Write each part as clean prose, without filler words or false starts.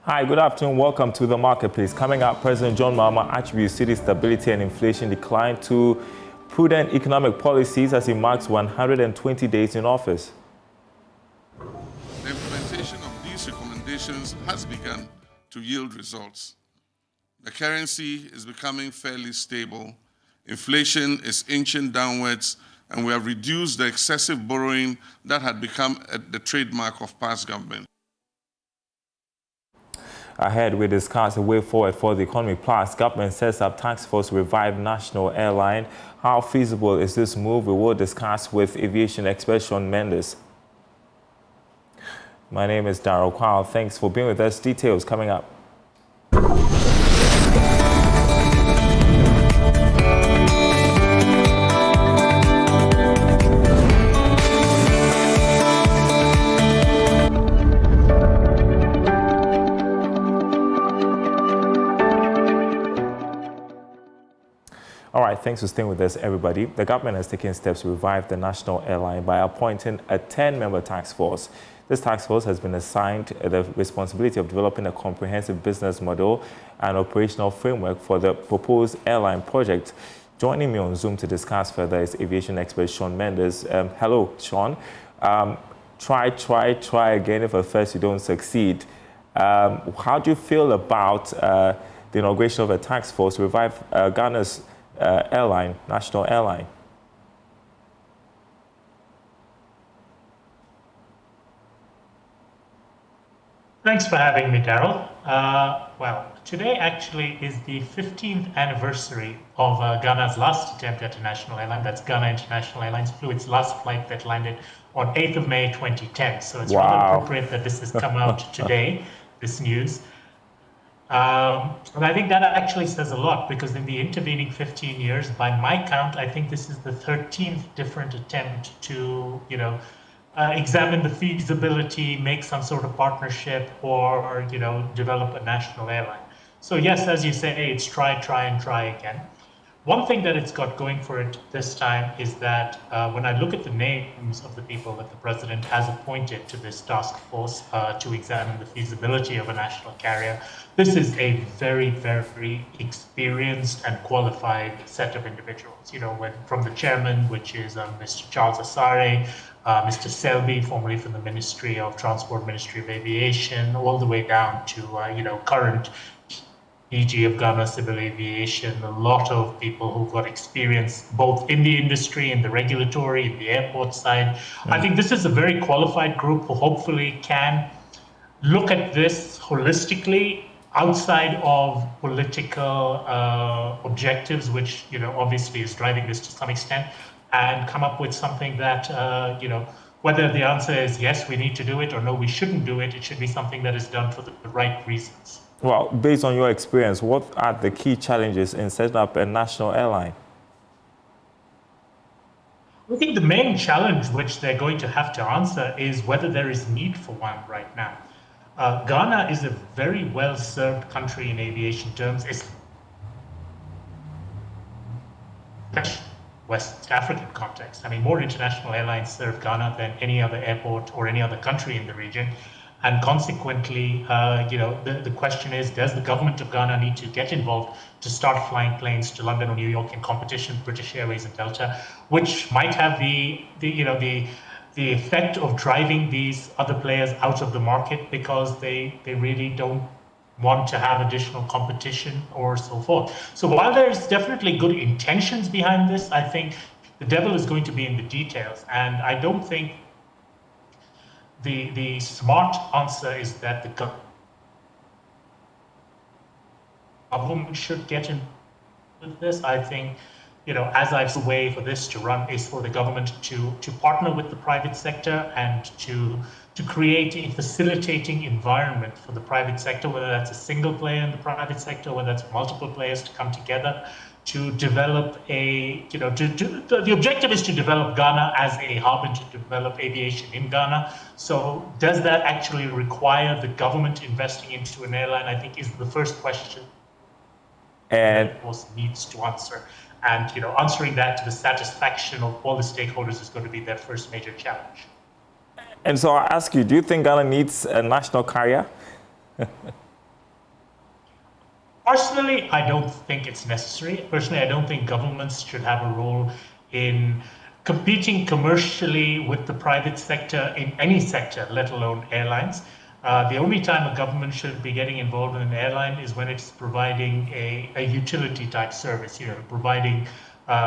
Hi, good afternoon. Welcome to the marketplace. Coming up, President John Mahama attributes city stability and inflation decline to prudent economic policies as he marks 120 days in office. The implementation of these recommendations has begun to yield results. The currency is becoming fairly stable, inflation is inching downwards, and we have reduced the excessive borrowing that had become the trademark of past government. Ahead, we discuss a way forward for the economy. Plus, government sets up task force to revive national airline. How feasible is this move? We will discuss with aviation expert Sean Mendes. My name is Darryl Kwao. Thanks for being with us. Details coming up. All right, thanks for staying with us, everybody. The government has taken steps to revive the national airline by appointing a 10-member task force. This task force has been assigned the responsibility of developing a comprehensive business model and operational framework for the proposed airline project. Joining me on Zoom to discuss further is aviation expert Sean Mendes. Hello, Sean. Try again if at first you don't succeed. How do you feel about the inauguration of a task force to revive Ghana's airline, national airline? Thanks for having me, Darryl. Well, today actually is the 15th anniversary of Ghana's last attempt at a national airline. That's Ghana International Airlines flew its last flight that landed on 8th of May 2010. So it's rather appropriate that this has come out today, this news. And I think that actually says a lot, because in the intervening 15 years, by my count, I think this is the 13th different attempt to, examine the feasibility, make some sort of partnership, or, develop a national airline. So yes, as you say, it's try again. One thing that it's got going for it this time is that when I look at the names of the people that the president has appointed to this task force to examine the feasibility of a national carrier, this is a very, very experienced and qualified set of individuals. From the chairman, which is Mr. Charles Asare, Mr. Cedi, formerly from the Ministry of Transport, Ministry of Aviation, all the way down to current EG of Ghana Civil Aviation, a lot of people who've got experience both in the industry, in the regulatory, in the airport side. I think this is a very qualified group who hopefully can look at this holistically outside of political objectives, which obviously is driving this to some extent, and come up with something that whether the answer is yes, we need to do it, or no, we shouldn't do it, it should be something that is done for the right reasons. Well, based on your experience, what are the key challenges in setting up a national airline? I think the main challenge which they're going to have to answer is whether there is need for one right now. Ghana is a very well-served country in aviation terms. It's West African context. I mean, more international airlines serve Ghana than any other airport or any other country in the region. And consequently, the question is, does the government of Ghana need to get involved to start flying planes to London or New York in competition with British Airways and Delta, which might have the effect of driving these other players out of the market because they really don't want to have additional competition or so forth. So while there's definitely good intentions behind this, I think the devil is going to be in the details. And I don't think the smart answer is that the government should get in with this. I think, as I've the way for this to run is for the government to partner with the private sector and to create a facilitating environment for the private sector, whether that's a single player in the private sector, whether that's multiple players to come together to develop the objective is to develop Ghana as a hub and to develop aviation in Ghana. So does that actually require the government investing into an airline, I think, is the first question and of course needs to answer. And answering that to the satisfaction of all the stakeholders is going to be their first major challenge. And so I ask you, do you think Ghana needs a national carrier? Personally, I don't think it's necessary. Personally, I don't think governments should have a role in competing commercially with the private sector in any sector, let alone airlines. The only time a government should be getting involved in an airline is when it's providing a utility type service, providing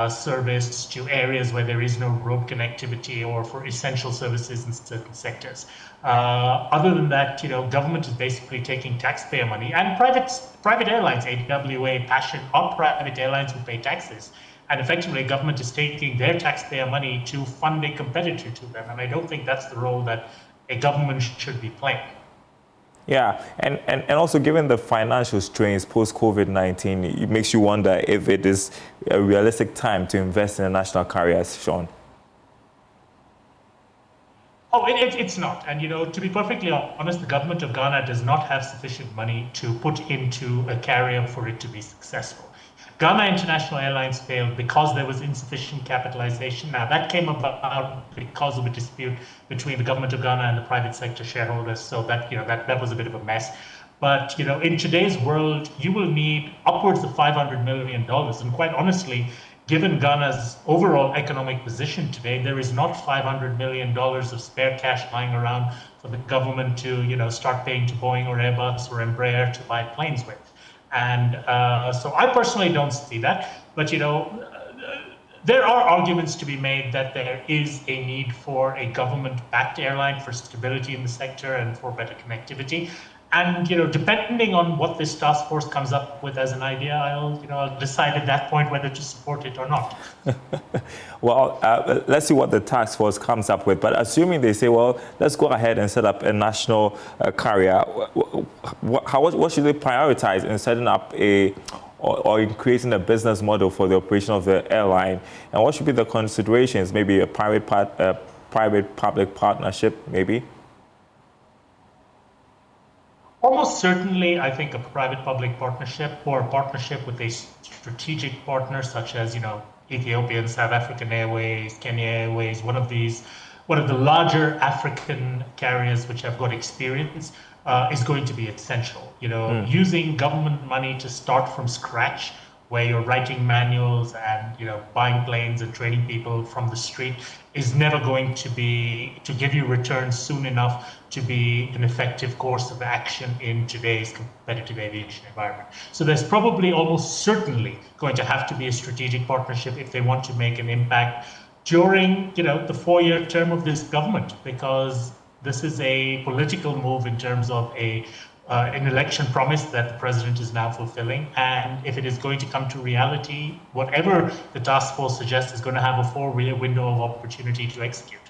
service to areas where there is no road connectivity or for essential services in certain sectors. Other than that, government is basically taking taxpayer money, and private airlines, AWA, Passion, are private airlines who pay taxes. And effectively, government is taking their taxpayer money to fund a competitor to them. And I don't think that's the role that a government should be playing. Yeah, and also given the financial strains post-COVID-19, it makes you wonder if it is a realistic time to invest in a national carrier, Sean. Oh, it's not. And, to be perfectly honest, the government of Ghana does not have sufficient money to put into a carrier for it to be successful. Ghana International Airlines failed because there was insufficient capitalization. Now, that came about because of a dispute between the government of Ghana and the private sector shareholders. So that was a bit of a mess. But, in today's world, you will need upwards of $500 million. And quite honestly, given Ghana's overall economic position today, there is not $500 million of spare cash lying around for the government to, start paying to Boeing or Airbus or Embraer to buy planes with. And so I personally don't see that. But, there are arguments to be made that there is a need for a government-backed airline for stability in the sector and for better connectivity. And, depending on what this task force comes up with as an idea, I'll decide at that point whether to support it or not. Well, let's see what the task force comes up with. But assuming they say, well, let's go ahead and set up a national carrier, what should they prioritize in setting up or in creating a business model for the operation of the airline? And what should be the considerations? Maybe a private-public partnership, maybe? Almost certainly, I think a private-public partnership or a partnership with a strategic partner such as, Ethiopian, South African Airways, Kenya Airways, one of the larger African carriers which have got experience is going to be essential. Using government money to start from scratch, where you're writing manuals and buying planes and training people from the street, is never going to give you returns soon enough to be an effective course of action in today's competitive aviation environment. So there's probably almost certainly going to have to be a strategic partnership if they want to make an impact during the 4-year term of this government, because this is a political move in terms of an election promise that the president is now fulfilling. And if it is going to come to reality, whatever the task force suggests is going to have a 4-year window of opportunity to execute.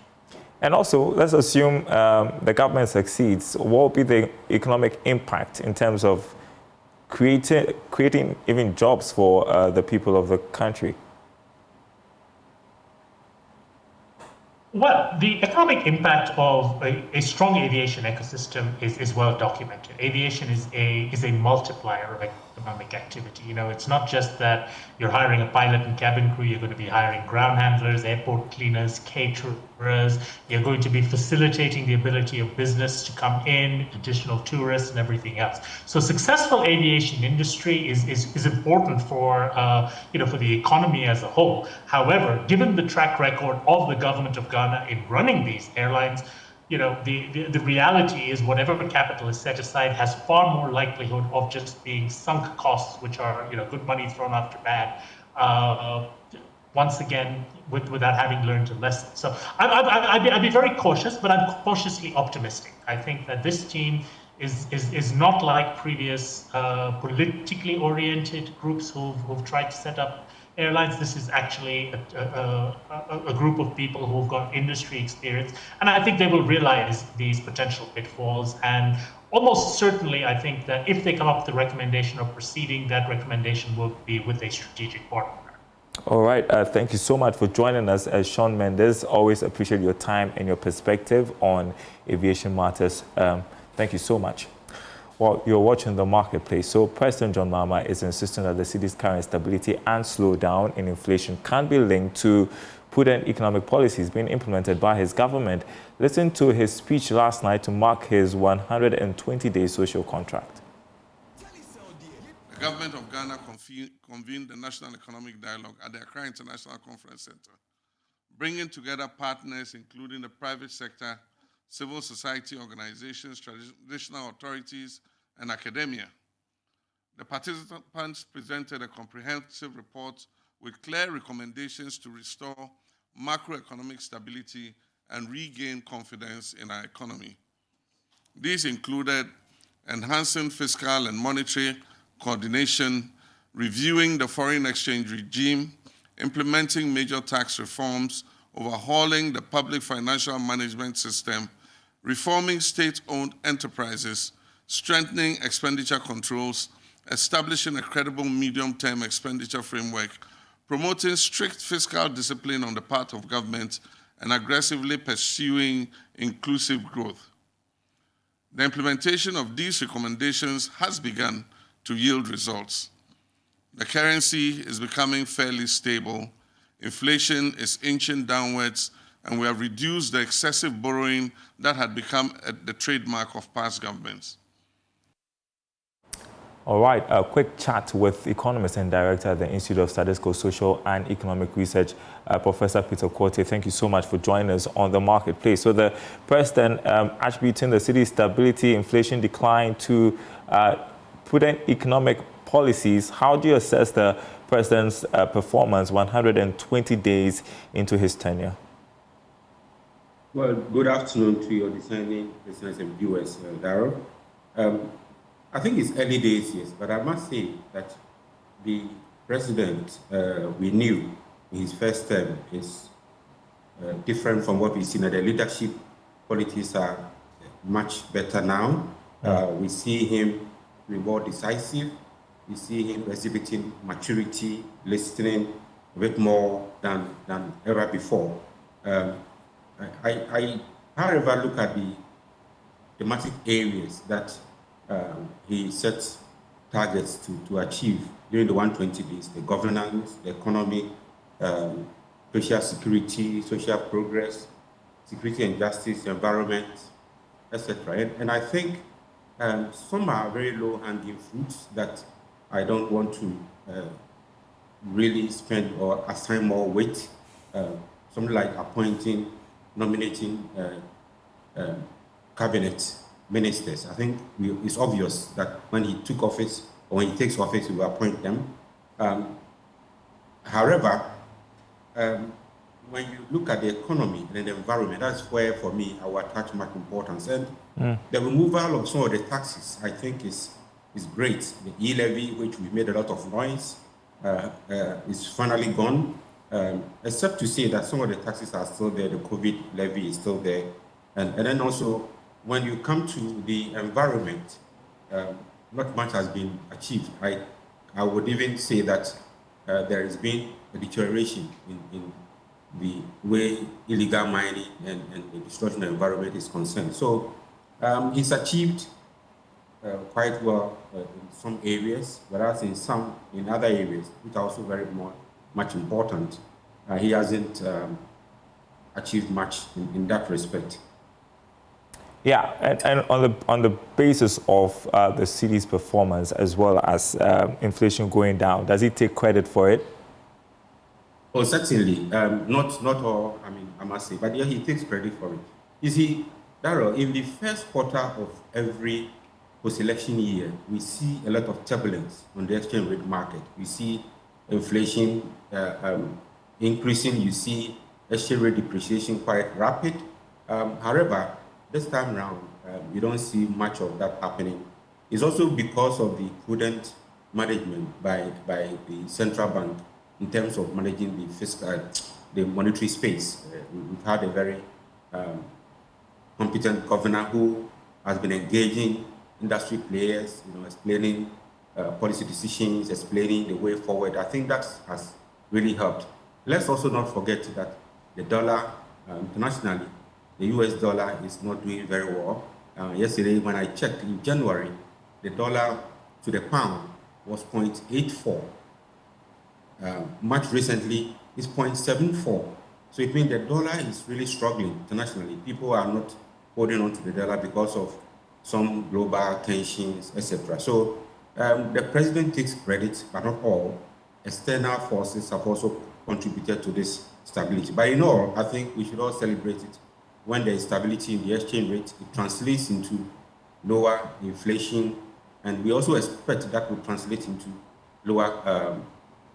And also, let's assume the government succeeds. What will be the economic impact in terms of creating even jobs for the people of the country? Well, the economic impact of a strong aviation ecosystem is well documented. Aviation is a multiplier of economic activity. It's not just that you're hiring a pilot and cabin crew, you're going to be hiring ground handlers, airport cleaners, caterers. You're going to be facilitating the ability of business to come in, additional tourists and everything else. So successful aviation industry is important for for the economy as a whole. However, given the track record of the government of Ghana in running these airlines, the reality is whatever capital is set aside has far more likelihood of just being sunk costs, which are good money thrown after bad. Once again, without having learned a lesson. So I'd be very cautious, but I'm cautiously optimistic. I think that this team is not like previous politically oriented groups who've tried to set up airlines. This is actually a group of people who've got industry experience, and I think they will realize these potential pitfalls. And almost certainly, I think that if they come up with the recommendation of proceeding, that recommendation will be with a strategic partner. All right. Thank you so much for joining us, Sean Mendes. Always appreciate your time and your perspective on aviation matters. Thank you so much. Well, you're watching The Marketplace. So President John Mahama is insisting that the city's current stability and slowdown in inflation can be linked to prudent economic policies being implemented by his government. Listen to his speech last night to mark his 120-day social contract. The government of Ghana convened the National Economic Dialogue at the Accra International Conference Center, bringing together partners including the private sector, civil society organizations, traditional authorities, and academia. The participants presented a comprehensive report with clear recommendations to restore macroeconomic stability and regain confidence in our economy. These included enhancing fiscal and monetary coordination, reviewing the foreign exchange regime, implementing major tax reforms, overhauling the public financial management system, reforming state-owned enterprises, strengthening expenditure controls, establishing a credible medium-term expenditure framework, promoting strict fiscal discipline on the part of government, and aggressively pursuing inclusive growth. The implementation of these recommendations has begun to yield results. The currency is becoming fairly stable, inflation is inching downwards, and we have reduced the excessive borrowing that had become the trademark of past governments. All right, a quick chat with economist and director at the Institute of Statistical, Social and Economic Research, Professor Peter Quartey. Thank you so much for joining us on the marketplace. So the president attributing the city's stability, inflation decline to prudent economic policies. How do you assess the president's performance 120 days into his tenure? Well, good afternoon to your discerning listeners and viewers, Darryl. I think it's early days, yes, but I must say that the president we knew in his first term is different from what we've seen. The leadership qualities are much better now. We see him being more decisive. We see him exhibiting maturity, listening a bit more than ever before. I, however, look at the thematic areas that he sets targets to achieve during the 120 days: the governance, the economy, social security, social progress, security and justice, environment, etc. And I think some are very low-hanging fruits that I don't want to really spend or assign more weight. Something like nominating cabinet ministers. I think it's obvious that when he took office, or when he takes office, he will appoint them. However, when you look at the economy and the environment, that's where, for me, I will attach much importance. And the removal of some of the taxes, I think, is great. The e-levy, which we made a lot of noise, is finally gone, except to say that some of the taxes are still there. The COVID levy is still there. And then also, when you come to the environment, not much has been achieved. I would even say that there has been a deterioration in the way illegal mining and the destruction of the environment is concerned. So he's achieved quite well in some areas, whereas in other areas, which are also very much important, he hasn't achieved much in that respect. Yeah, and on the basis of the city's performance as well as inflation going down, does he take credit for it? Oh, certainly. Not all, I must say, but yeah, he takes credit for it. You see, Darryl, in the first quarter of every post-election year, we see a lot of turbulence on the exchange rate market. We see inflation increasing. You see exchange rate depreciation quite rapid. However, this time around, you don't see much of that happening. It's also because of the prudent management by the central bank in terms of managing the fiscal, the monetary space. We've had a very competent governor who has been engaging industry players, explaining policy decisions, explaining the way forward. I think that has really helped. Let's also not forget that the dollar internationally, the US dollar is not doing very well. Yesterday, when I checked in January, the dollar to the pound was 0.84. Much recently, it's 0.74. So it means the dollar is really struggling internationally. People are not holding on to the dollar because of some global tensions, etc. So The president takes credit, but not all. External forces have also contributed to this stability. But in all, I think we should all celebrate it. When there is stability in the exchange rate, it translates into lower inflation, and we also expect that will translate into lower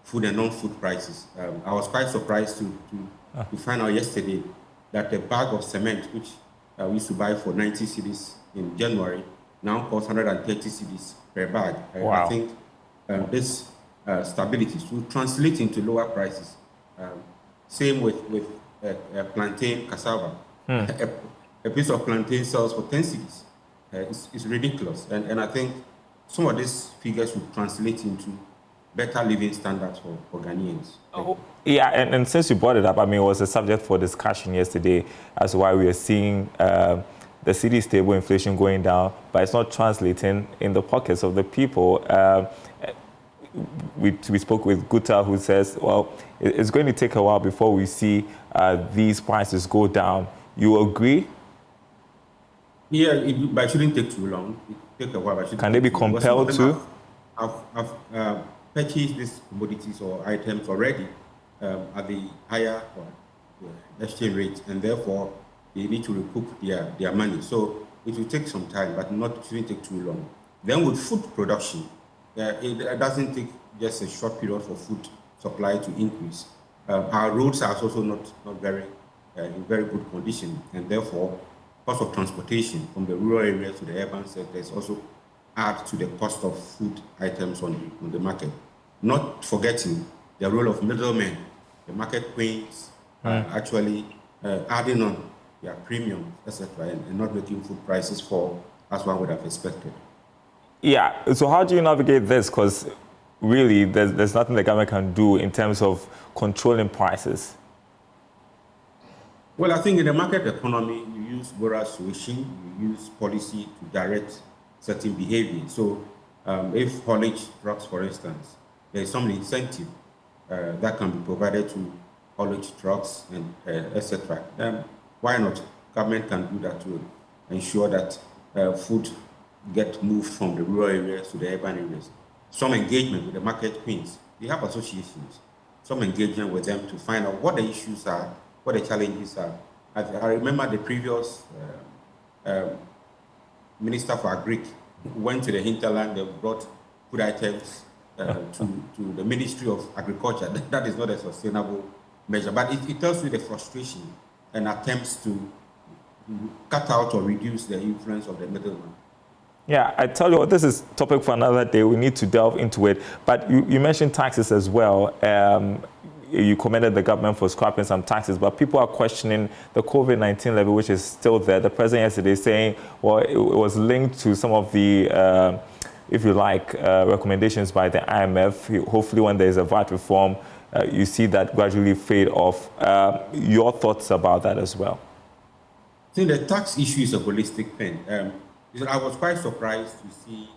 food and non-food prices. I was quite surprised to find out yesterday that a bag of cement, which we used to buy for 90 cedis in January, now costs 130 cedis per bag. Wow. I think this stability will translate into lower prices. Same with plantain cassava. A piece of plantain sells for 10 cedis. It's ridiculous. And I think some of these figures will translate into better living standards for Ghanaians. Oh, yeah, and since you brought it up, I mean, it was a subject for discussion yesterday as to why we are seeing the cedi stable inflation going down, but it's not translating in the pockets of the people. We spoke with Guta, who says, well, it's going to take a while before we see these prices go down. You agree? Yeah, but it shouldn't take too long. It take a while. Can they be compelled to? I've purchased these commodities or items already at the higher exchange rate, and therefore they need to recoup their money. So it will take some time, but it shouldn't take too long. Then with food production, it doesn't take just a short period for food supply to increase. Our roads are also not very in very good condition, and therefore cost of transportation from the rural areas to the urban sectors also add to the cost of food items on the market. Not forgetting the role of middlemen, the market queens, actually adding on their premiums, etc., and not making food prices fall as one would have expected. Yeah, so how do you navigate this? Because really, there's nothing the government can do in terms of controlling prices. Well, I think in the market economy, you use moral suasion, you use policy to direct certain behavior. So if haulage trucks, for instance, there is some incentive that can be provided to haulage trucks and etc. Why not? Government can do that to ensure that food get moved from the rural areas to the urban areas. Some engagement with the market queens. They have associations. Some engagement with them to find out what the issues are, what the challenges are. I remember the previous Minister for Agric went to the hinterland, they brought food items to the Ministry of Agriculture. That is not a sustainable measure, but it tells you the frustration and attempts to cut out or reduce the influence of the middleman. Yeah, I tell you what, this is topic for another day. We need to delve into it. But you mentioned taxes as well. You commended the government for scrapping some taxes, but people are questioning the COVID-19 levy, which is still there. The president yesterday saying, well, it was linked to some of the, if you like, recommendations by the IMF. Hopefully when there is a VAT reform, you see that gradually fade off. Your thoughts about that as well? I think the tax issue is a holistic thing. I was quite surprised to see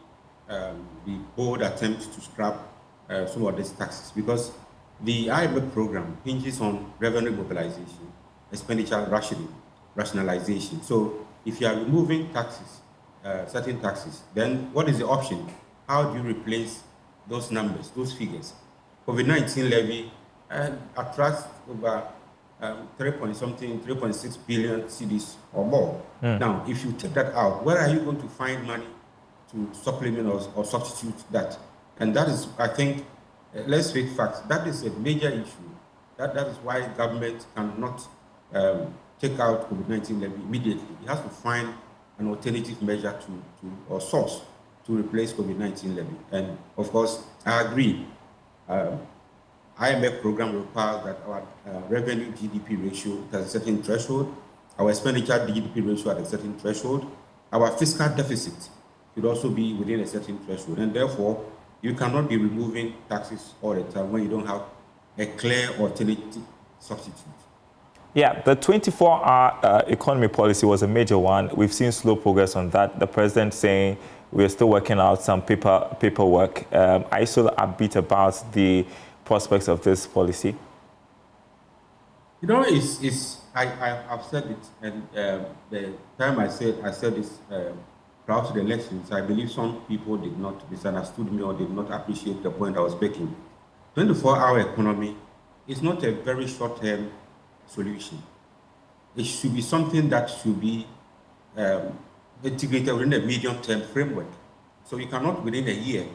the bold attempt to scrap some of these taxes, because the IMF program hinges on revenue mobilization, expenditure rationalization. So if you are removing taxes, certain taxes, then what is the option? How do you replace those numbers, those figures? COVID-19 levy attracts over 3.6 billion cedis or more. Now, if you take that out, where are you going to find money to supplement or substitute that? And that is, I think, let's face facts, that is a major issue. That is why government cannot take out COVID-19 levy immediately. It has to find an alternative measure or source to replace COVID-19 levy. And of course, I agree. IMF program requires that our revenue GDP ratio has a certain threshold, our expenditure GDP ratio at a certain threshold, our fiscal deficit should also be within a certain threshold, and therefore you cannot be removing taxes all the time when you don't have a clear alternative substitute. Yeah, the 24-hour economy policy was a major one. We've seen slow progress on that. The president saying we're still working out some paperwork. Are you still upbeat about the prospects of this policy? You know, I've said it, and the time I said this prior to the elections, I believe some people did not misunderstood me or did not appreciate the point I was making. 24-hour economy is not a very short-term solution. It should be something that should be integrated within a medium-term framework. So you cannot, within a year,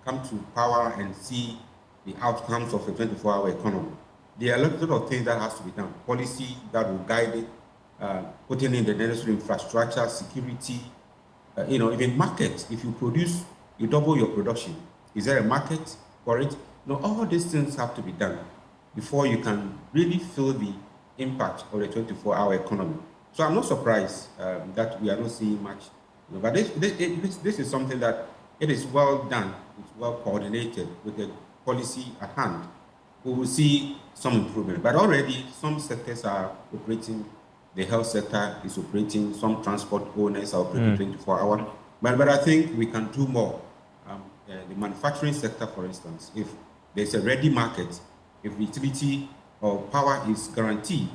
come to power and see the outcomes of a 24-hour economy. There are a lot of things that has to be done. Policy that will guide it, putting in the necessary infrastructure, security, even market. If you produce, you double your production. Is there a market for it? No, all these things have to be done before you can really feel the impact of the 24-hour economy. So I'm not surprised that we are not seeing much. But this is something that it is well done, it's well coordinated with the policy at hand. We will see some improvement. But already some sectors are operating. The health sector is operating. Some transport owners are operating 24 hours. But I think we can do more. The manufacturing sector, for instance, if there's a ready market, if utility or power is guaranteed,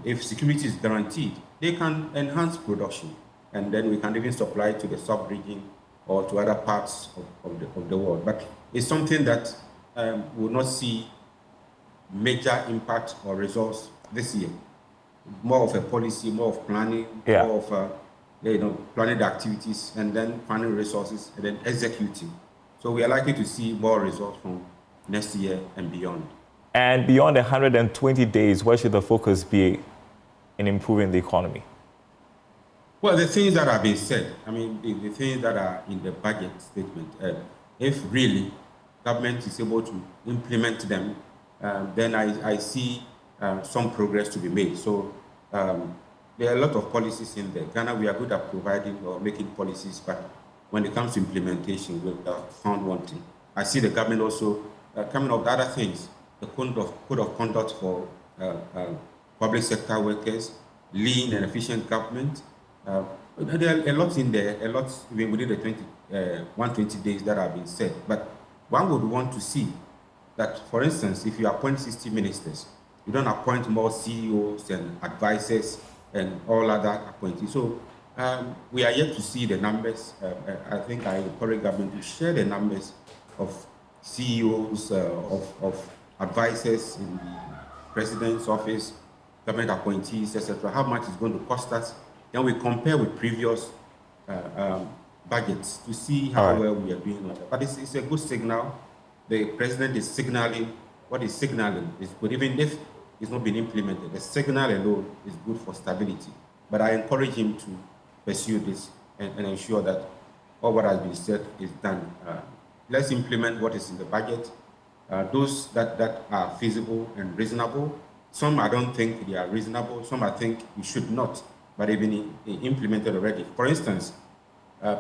if security is guaranteed, they can enhance production. And then we can even supply to the sub-region or to other parts of the world. But it's something that will not see major impact or results this year. More of a policy, more of planning, more of planning the activities, and then planning resources, and then executing. So we are likely to see more results from next year and beyond. And beyond 120 days, where should the focus be in improving the economy? Well, the things that have been said, I mean, the things that are in the budget statement, if really government is able to implement them, then I see some progress to be made. So there are a lot of policies in there. Ghana, we are good at providing or making policies, but when it comes to implementation, we are found wanting. I see the government also coming up with other things, the code of conduct for public sector workers, lean and efficient government. There are a lot in there, a lot within the 120 days that have been said. But one would want to see that, for instance, if you appoint 60 ministers, you don't appoint more CEOs and advisors and all other appointees. So we are yet to see the numbers. I think I encourage government to share the numbers of CEOs, of advisors in the president's office, government appointees, etc. How much it's going to cost us? Then we compare with previous budgets to see how well we are doing on that. But it's a good signal. The president is signaling. What is signaling is good, even if it's not been implemented. The signal alone is good for stability. But I encourage him to pursue this and ensure that all what has been said is done. Let's implement what is in the budget. Those that are feasible and reasonable. Some I don't think they are reasonable. Some I think we should not, but they've been implemented already. For instance,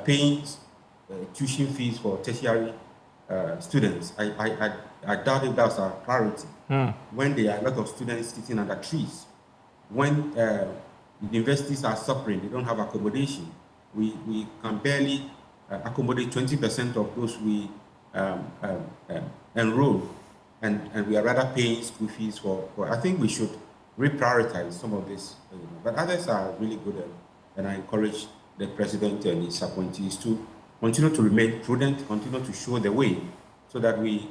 paying tuition fees for tertiary students. I doubt if that's our priority. When there are a lot of students sitting under trees, when universities are suffering, they don't have accommodation. We can barely accommodate 20% of those we enroll, and we are rather paying school fees for. I think we should reprioritize some of this. But others are really good, and I encourage the president and his appointees to continue to remain prudent, continue to show the way, so that we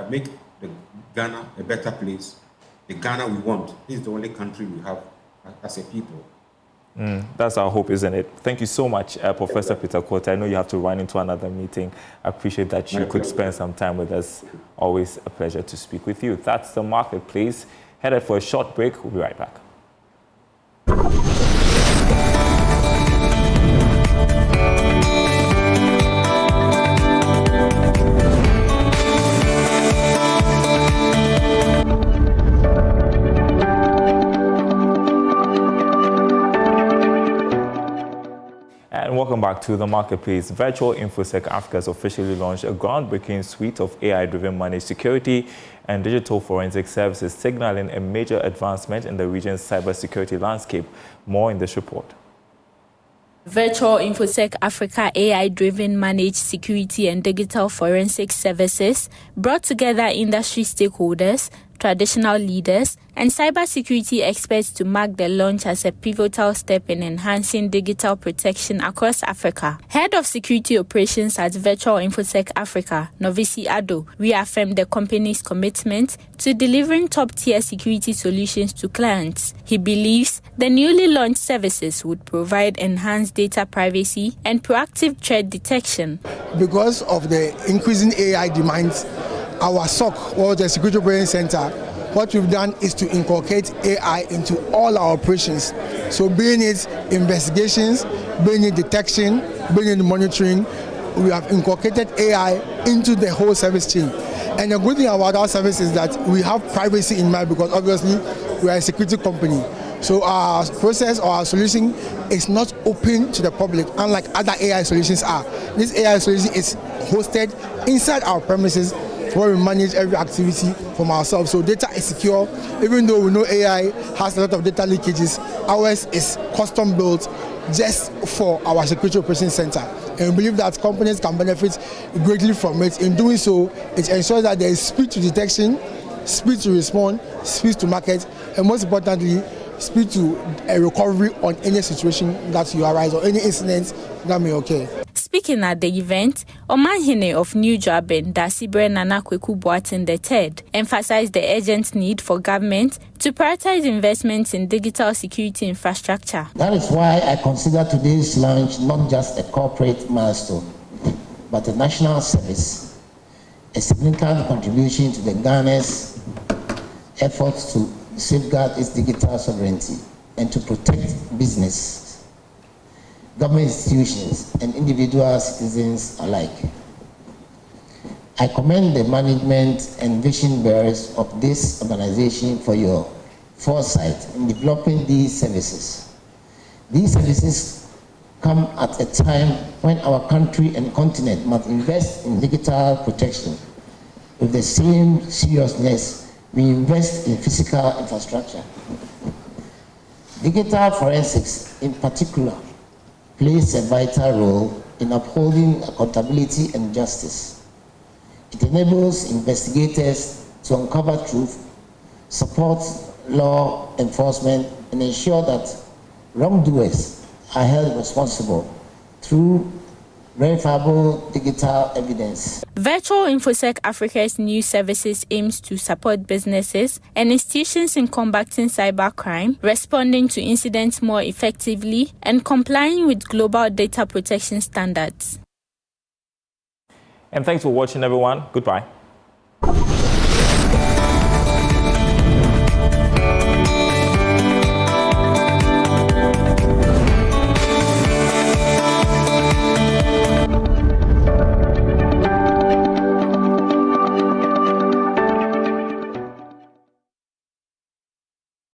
make the Ghana a better place, the Ghana we want. This is the only country we have as a people. That's our hope, isn't it? Thank you so much, Professor Peter Quartey. I know you have to run into another meeting. I appreciate that you could spend some time with us. Always a pleasure to speak with you. That's the Marketplace. Headed for a short break. We'll be right back. And welcome back to the Marketplace. Virtual InfoSec Africa has officially launched a groundbreaking suite of AI-driven managed security and digital forensic services, signaling a major advancement in the region's cybersecurity landscape. More in this report. Virtual InfoSec Africa AI-driven managed security and digital forensic services brought together industry stakeholders traditional leaders and cybersecurity experts to mark the launch as a pivotal step in enhancing digital protection across Africa. Head of Security Operations at Virtual InfoSec Africa, Novisi Ado, reaffirmed the company's commitment to delivering top-tier security solutions to clients. He believes the newly launched services would provide enhanced data privacy and proactive threat detection. Because of the increasing AI demands, our SOC, or the Security Operations Center, what we've done is to inculcate AI into all our operations. So being it investigations, being it detection, being it monitoring, we have inculcated AI into the whole service chain. And the good thing about our service is that we have privacy in mind, because obviously we are a security company. So our process or our solution is not open to the public, unlike other AI solutions are. This AI solution is hosted inside our premises, where we manage every activity from ourselves. So data is secure. Even though we know AI has a lot of data leakages, ours is custom built just for our Security Operations Center. And we believe that companies can benefit greatly from it. In doing so, it ensures that there is speed to detection, speed to respond, speed to market, and most importantly, speed to a recovery on any situation that you arise or any incident that may occur. Speaking at the event, Omanhene of New Jaben, Dasibre Nana Kweku Boateng III, emphasized the urgent need for government to prioritize investments in digital security infrastructure. That is why I consider today's launch not just a corporate milestone, but a national service, a significant contribution to the Ghana's efforts to safeguard its digital sovereignty and to protect business, government institutions, and individual citizens alike. I commend the management and vision bearers of this organization for your foresight in developing these services. These services come at a time when our country and continent must invest in digital protection with the same seriousness we invest in physical infrastructure. Digital forensics, in particular, plays a vital role in upholding accountability and justice. It enables investigators to uncover truth, support law enforcement, and ensure that wrongdoers are held responsible through verifiable digital evidence. Virtual InfoSec Africa's new services aims to support businesses and institutions in combating cybercrime, responding to incidents more effectively, and complying with global data protection standards. And thanks for watching, everyone. Goodbye.